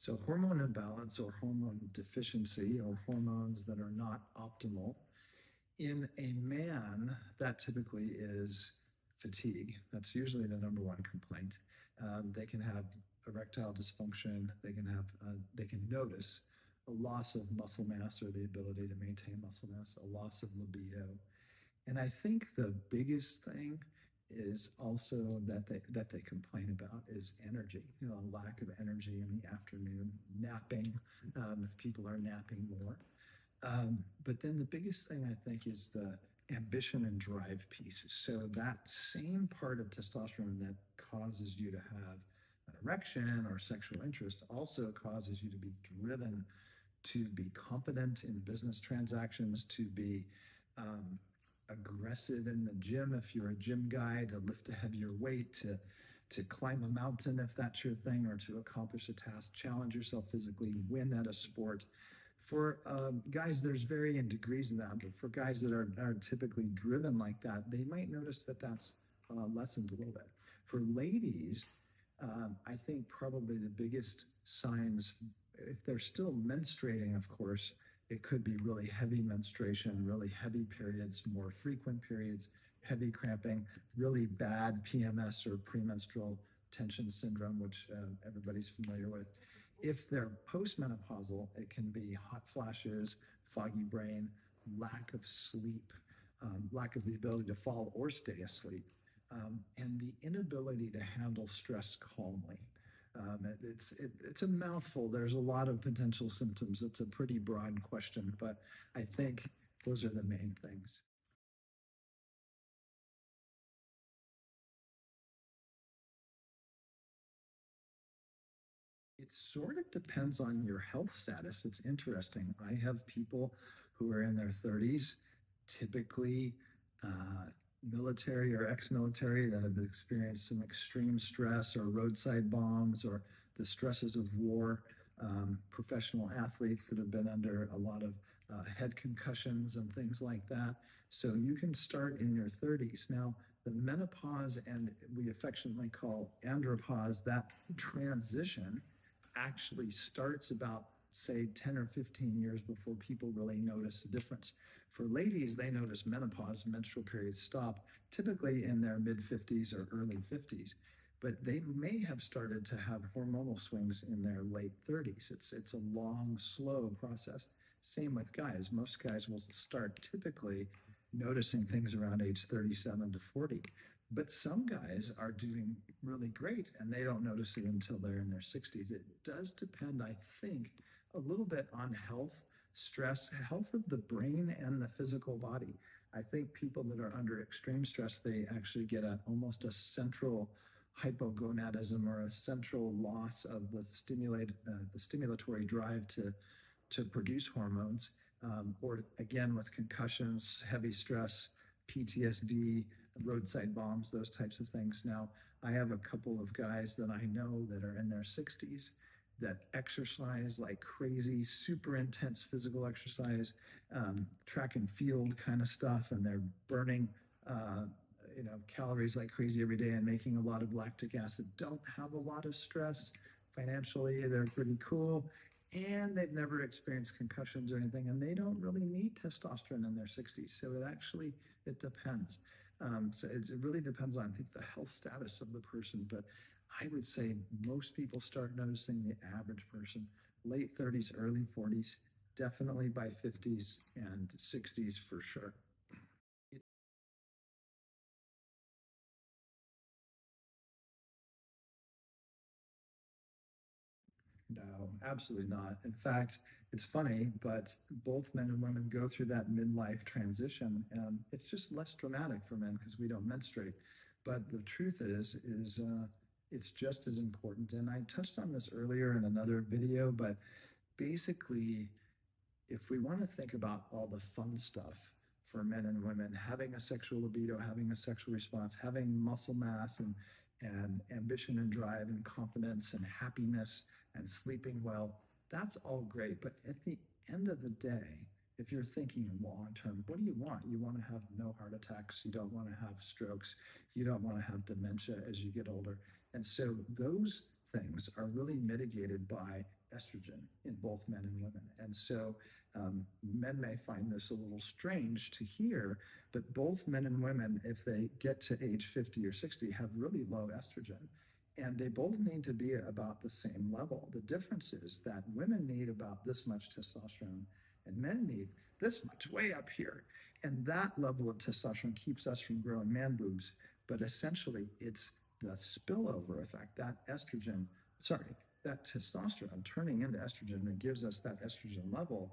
So hormone imbalance or hormone deficiency or hormones that are not optimal in a man, that typically is fatigue. That's usually the number one complaint. They can have erectile dysfunction. They can notice a loss of muscle mass or the ability to maintain muscle mass, a loss of libido. And I think the biggest thing is also that they complain about is energy, lack of energy in the afternoon, napping, if people are napping more. But then the biggest thing I think is the ambition and drive piece. So that same part of testosterone that causes you to have an erection or sexual interest also causes you to be driven to be confident in business transactions, to be um, aggressive in the gym if you're a gym guy, to lift a heavier weight, to climb a mountain if that's your thing, or to accomplish a task, challenge yourself physically, win at a sport. For guys, there's varying degrees of that, but for guys that are typically driven like that, they might notice that that's lessened a little bit. For ladies, I think probably the biggest signs, if they're still menstruating, of course, it could be really heavy menstruation, really heavy periods, more frequent periods, heavy cramping, really bad PMS or premenstrual tension syndrome, which everybody's familiar with. If they're postmenopausal, it can be hot flashes, foggy brain, lack of sleep, lack of the ability to fall or stay asleep, and the inability to handle stress calmly. It's a mouthful. There's a lot of potential symptoms. It's a pretty broad question, but I think those are the main things. It sort of depends on your health status. It's interesting. I have people who are in their 30s, typically military or ex-military, that have experienced some extreme stress or roadside bombs or the stresses of war. Professional athletes that have been under a lot of head concussions and things like that. So you can start in your 30s. Now, the menopause, and we affectionately call andropause, that transition actually starts about, say, 10 or 15 years before people really notice a difference. For ladies, they notice menopause, menstrual periods stop, typically in their mid 50s or early 50s. But they may have started to have hormonal swings in their late 30s. It's a long, slow process. Same with guys. Most guys will start typically noticing things around age 37 to 40. But some guys are doing really great and they don't notice it until they're in their 60s. It does depend, I think, a little bit on health, stress, health of the brain and the physical body. I think people that are under extreme stress, they actually get almost a central hypogonadism or a central loss of the stimulatory drive to produce hormones, or again with concussions, heavy stress, PTSD, roadside bombs, those types of things. Now, I have a couple of guys that I know that are in their 60s that exercise like crazy, super intense physical exercise, track and field kind of stuff, and they're burning calories like crazy every day and making a lot of lactic acid, don't have a lot of stress financially. They're pretty cool. And they've never experienced concussions or anything, and they don't really need testosterone in their 60s. So it depends. So it really depends on, I think, the health status of the person. But I would say most people start noticing, the average person, late 30s, early 40s, definitely by 50s and 60s for sure. No, absolutely not. In fact, it's funny, but both men and women go through that midlife transition, and it's just less dramatic for men because we don't menstruate. But the truth is it's just as important. And I touched on this earlier in another video, but basically, if we want to think about all the fun stuff for men and women, having a sexual libido, having a sexual response, having muscle mass and ambition and drive and confidence and happiness and sleeping well, that's all great. But at the end of the day, if you're thinking long term, what do you want? You want to have no heart attacks. You don't want to have strokes. You don't want to have dementia as you get older. And so those things are really mitigated by estrogen in both men and women. And so men may find this a little strange to hear, but both men and women, if they get to age 50 or 60, have really low estrogen. And they both need to be about the same level. The difference is that women need about this much testosterone and men need this much, way up here. And that level of testosterone keeps us from growing man boobs. But essentially, it's the spillover effect, that estrogen, sorry, that testosterone turning into estrogen that gives us that estrogen level.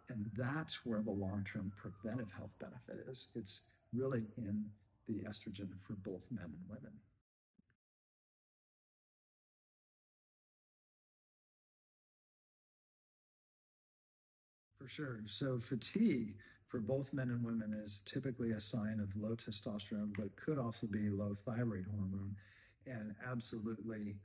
And that's where the long-term preventive health benefit is. It's really in the estrogen for both men and women. For sure. So fatigue for both men and women is typically a sign of low testosterone, but could also be low thyroid hormone. And absolutely,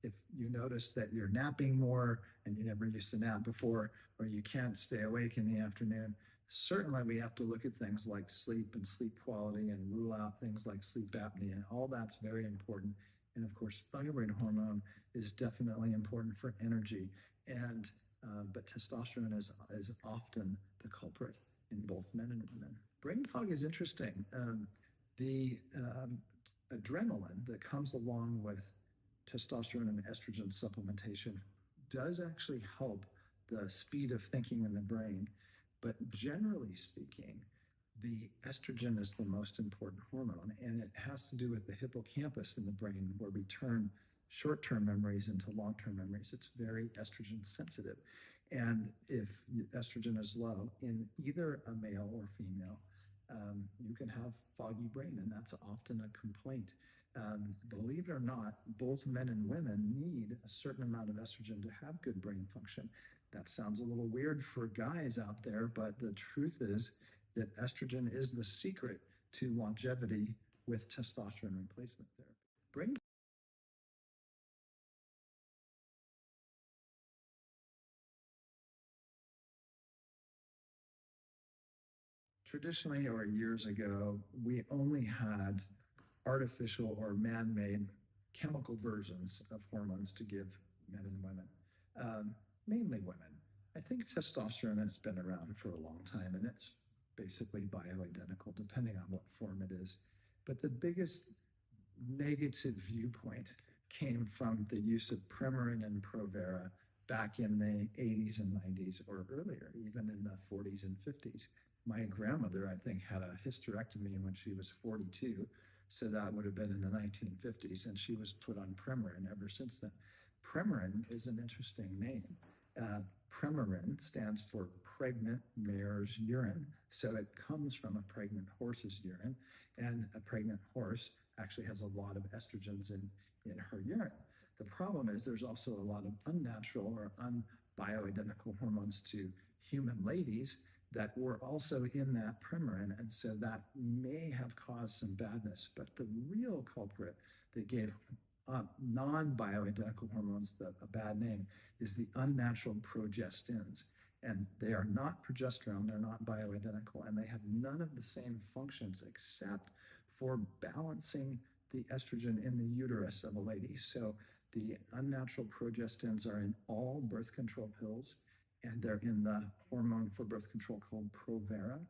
if you notice that you're napping more and you never used to nap before, or you can't stay awake in the afternoon, certainly we have to look at things like sleep and sleep quality and rule out things like sleep apnea. All that's very important. And of course, thyroid hormone is definitely important for energy. And but testosterone is often the culprit in both men and women. Brain fog is interesting. The adrenaline that comes along with testosterone and estrogen supplementation does actually help the speed of thinking in the brain. But generally speaking, the estrogen is the most important hormone, and it has to do with the hippocampus in the brain where we turn short-term memories into long-term memories. It's very estrogen sensitive. And if estrogen is low in either a male or female, you can have foggy brain, and that's often a complaint. Believe it or not, both men and women need a certain amount of estrogen to have good brain function. That sounds a little weird for guys out there, but the truth is that estrogen is the secret to longevity with testosterone replacement therapy. Brain Traditionally or years ago, we only had artificial or man-made chemical versions of hormones to give men and women, mainly women. I think testosterone has been around for a long time, and it's basically bioidentical, depending on what form it is. But the biggest negative viewpoint came from the use of Premarin and Provera back in the 80s and 90s or earlier, even in the 40s and 50s. My grandmother, I think, had a hysterectomy when she was 42. So that would have been in the 1950s, and she was put on Premarin ever since then. Premarin is an interesting name. Premarin stands for pregnant mare's urine. So it comes from a pregnant horse's urine, and a pregnant horse actually has a lot of estrogens in her urine. The problem is there's also a lot of unnatural or unbioidentical hormones to human ladies that were also in that Premarin, and so that may have caused some badness. But the real culprit that gave non-bioidentical hormones a bad name is the unnatural progestins. And they are not progesterone, they're not bioidentical, and they have none of the same functions except for balancing the estrogen in the uterus of a lady. So the unnatural progestins are in all birth control pills, and they're in the hormone for birth control called Provera.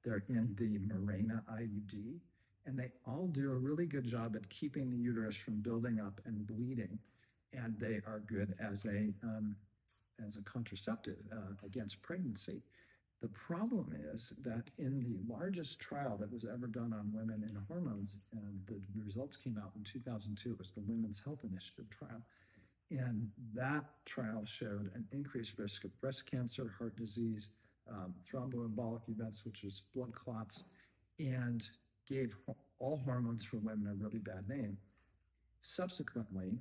They're in the Mirena IUD, and they all do a really good job at keeping the uterus from building up and bleeding. And they are good as a contraceptive against pregnancy. The problem is that in the largest trial that was ever done on women in hormones, and the results came out in 2002, it was the Women's Health Initiative trial. And that trial showed an increased risk of breast cancer, heart disease, thromboembolic events, which is blood clots, and gave all hormones for women a really bad name. Subsequently,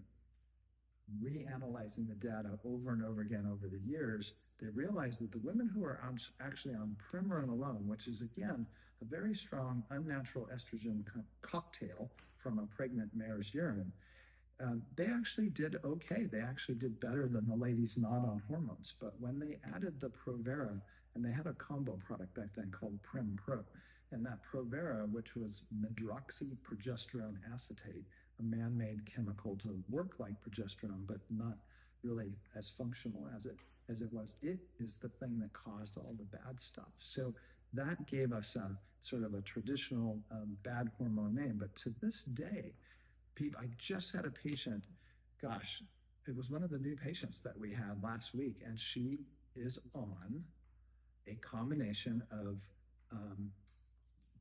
reanalyzing the data over and over again over the years, they realized that the women who are actually on Premarin alone, which is again a very strong unnatural estrogen cocktail from a pregnant mare's urine, they actually did okay. They actually did better than the ladies not on hormones. But when they added the Provera, and they had a combo product back then called Prem Pro, and that Provera, which was medroxyprogesterone acetate, a man-made chemical to work like progesterone, but not really as functional as it was. It is the thing that caused all the bad stuff. So that gave us a sort of a traditional bad hormone name. But to this day, I just had a patient, gosh, it was one of the new patients that we had last week, and she is on a combination of um,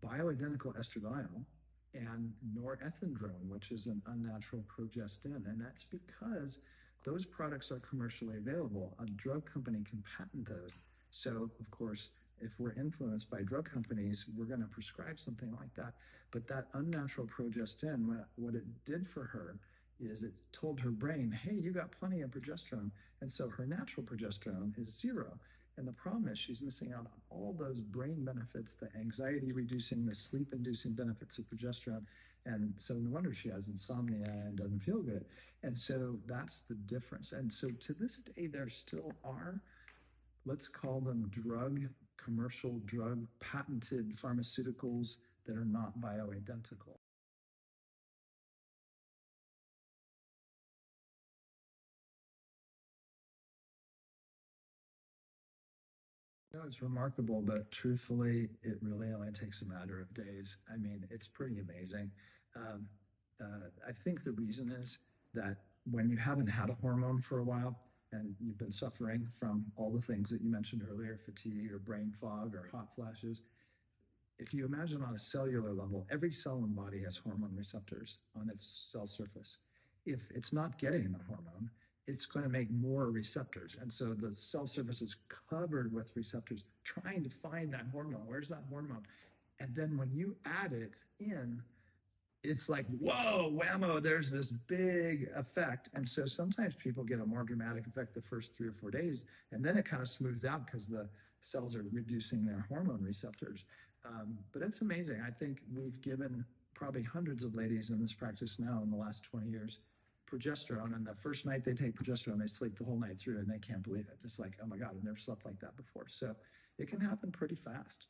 bioidentical estradiol and norethindrone, which is an unnatural progestin. And that's because those products are commercially available. A drug company can patent those. So, of course, if we're influenced by drug companies, we're going to prescribe something like that. But that unnatural progestin, what it did for her is it told her brain, hey, you got plenty of progesterone. And so her natural progesterone is zero. And the problem is she's missing out on all those brain benefits, the anxiety reducing, the sleep inducing benefits of progesterone. And so no wonder she has insomnia and doesn't feel good. And so that's the difference. And so to this day, there still are, let's call them commercial drug, patented pharmaceuticals that are not bioidentical. It's remarkable, but truthfully, it really only takes a matter of days. I mean, it's pretty amazing. Um, I think the reason is that when you haven't had a hormone for a while and you've been suffering from all the things that you mentioned earlier, fatigue or brain fog or hot flashes, if you imagine on a cellular level, every cell in the body has hormone receptors on its cell surface. If it's not getting the hormone, it's going to make more receptors. And so the cell surface is covered with receptors trying to find that hormone. Where's that hormone? And then when you add it in, it's like, whoa, whammo, there's this big effect. And so sometimes people get a more dramatic effect the first 3 or 4 days, and then it kind of smooths out because the cells are reducing their hormone receptors. But it's amazing. I think we've given probably hundreds of ladies in this practice now in the last 20 years progesterone. And the first night they take progesterone, they sleep the whole night through and they can't believe it. It's like, oh my God, I've never slept like that before. So it can happen pretty fast.